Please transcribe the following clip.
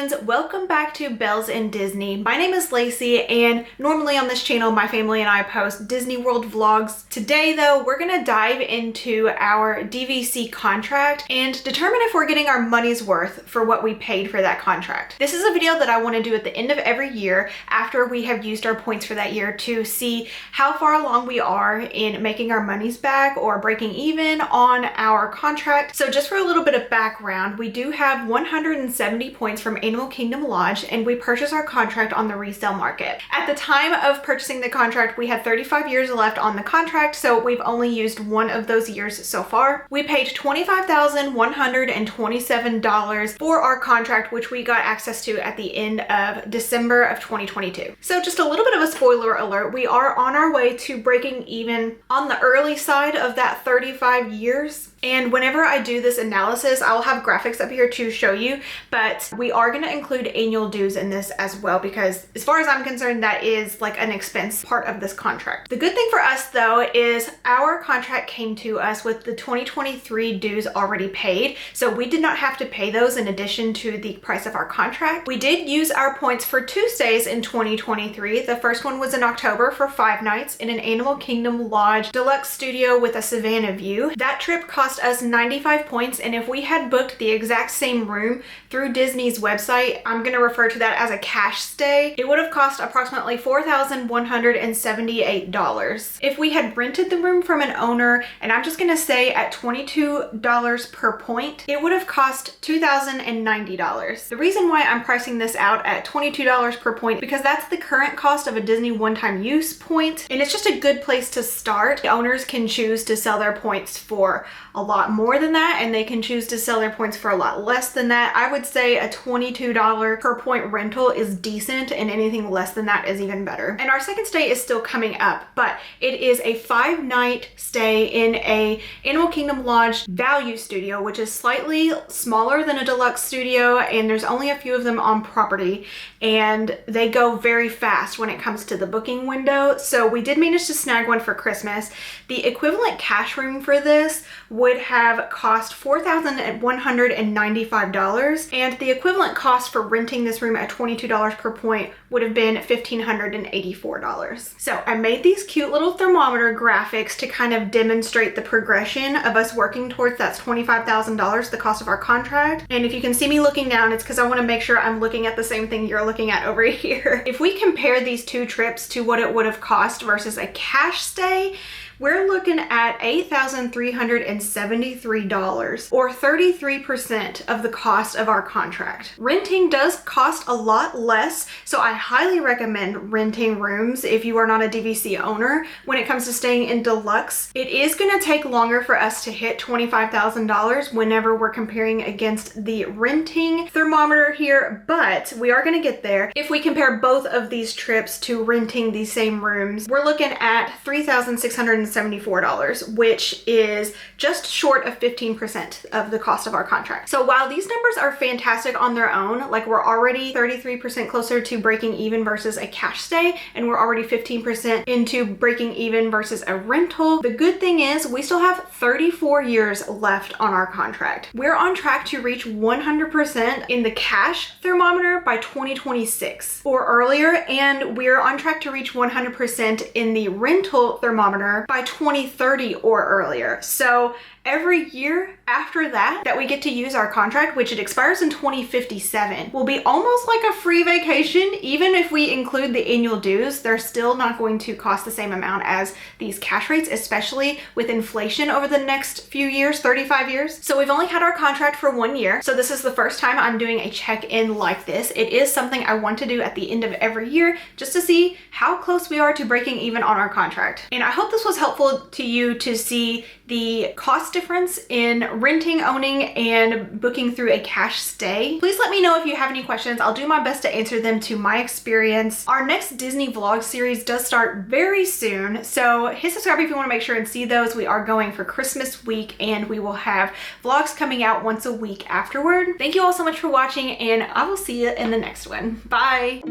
friends, welcome back to Bells in Disney. My name is Lacey, and normally on this channel my family and I post Disney World vlogs. Today though, we're gonna dive into our DVC contract and determine if we're getting our money's worth for what we paid for that contract. This is a video that I want to do at the end of every year after we have used our points for that year to see how far along we are in making our monies back or breaking even on our contract. So just for a little bit of background, we do have 170 points from Animal Kingdom Lodge, and we purchased our contract on the resale market. At the time of purchasing the contract, we had 35 years left on the contract, so we've only used one of those years so far. We paid $25,127 for our contract, which we got access to at the end of December of 2022. So just a little bit of a spoiler alert, we are on our way to breaking even on the early side of that 35 years. And whenever I do this analysis, I'll have graphics up here to show you, but we are going to include annual dues in this as well, because as far as I'm concerned, that is like an expense part of this contract. The good thing for us though is our contract came to us with the 2023 dues already paid, so we did not have to pay those in addition to the price of our contract. We did use our points for 2 stays in 2023. The first one was in October for 5 nights in an Animal Kingdom Lodge deluxe studio with a Savannah view. That trip cost us 95 points, and if we had booked the exact same room through Disney's website, I'm going to refer to that as a cash stay, it would have cost approximately $4,178. If we had rented the room from an owner, and I'm just going to say at $22 per point, it would have cost $2,090. The reason why I'm pricing this out at $22 per point, because that's the current cost of a Disney one-time use point, and it's just a good place to start. The owners can choose to sell their points for a lot more than that, and they can choose to sell their points for a lot less than that. I would say a $22 per point rental is decent, and anything less than that is even better. And our second stay is still coming up, but it is a 5-night stay in a Animal Kingdom Lodge value studio, which is slightly smaller than a deluxe studio, and there's only a few of them on property, and they go very fast when it comes to the booking window. So we did manage to snag one for Christmas. The equivalent cash room for this would have cost $4,195, and the equivalent cost for renting this room at $22 per point would have been $1,584. So I made these cute little thermometer graphics to kind of demonstrate the progression of us working towards that $25,000, the cost of our contract. And if you can see me looking down, it's because I want to make sure I'm looking at the same thing you're looking at over here. If we compare these 2 trips to what it would have cost versus a cash stay, we're looking at $8,373, or 33% of the cost of our contract. Renting does cost a lot less, so I highly recommend renting rooms if you are not a DVC owner. When it comes to staying in deluxe, it is going to take longer for us to hit $25,000 whenever we're comparing against the renting thermometer here, but we are going to get there. If we compare both of these trips to renting the same rooms, we're looking at $3,674, which is just short of 15% of the cost of our contract. So while these numbers are fantastic on their own, like we're already 33% closer to breaking even versus a cash stay, and we're already 15% into breaking even versus a rental, the good thing is we still have 34 years left on our contract. We're on track to reach 100% in the cash thermometer by 2026 or earlier, and we're on track to reach 100% in the rental thermometer by 2030 or earlier. So every year after that we get to use our contract, which it expires in 2057, will be almost like a free vacation. Even if we include the annual dues, they're still not going to cost the same amount as these cash rates, especially with inflation over the next few years, 35 years. So we've only had our contract for 1 year. So this is the first time I'm doing a check-in like this. It is something I want to do at the end of every year just to see how close we are to breaking even on our contract. And I hope this was helpful to you to see the cost difference in renting, owning, and booking through a cash stay. Please let me know if you have any questions. I'll do my best to answer them to my experience. Our next Disney vlog series does start very soon, so hit subscribe if you want to make sure and see those. We are going for Christmas week, and we will have vlogs coming out once a week afterward. Thank you all so much for watching, and I will see you in the next one. Bye!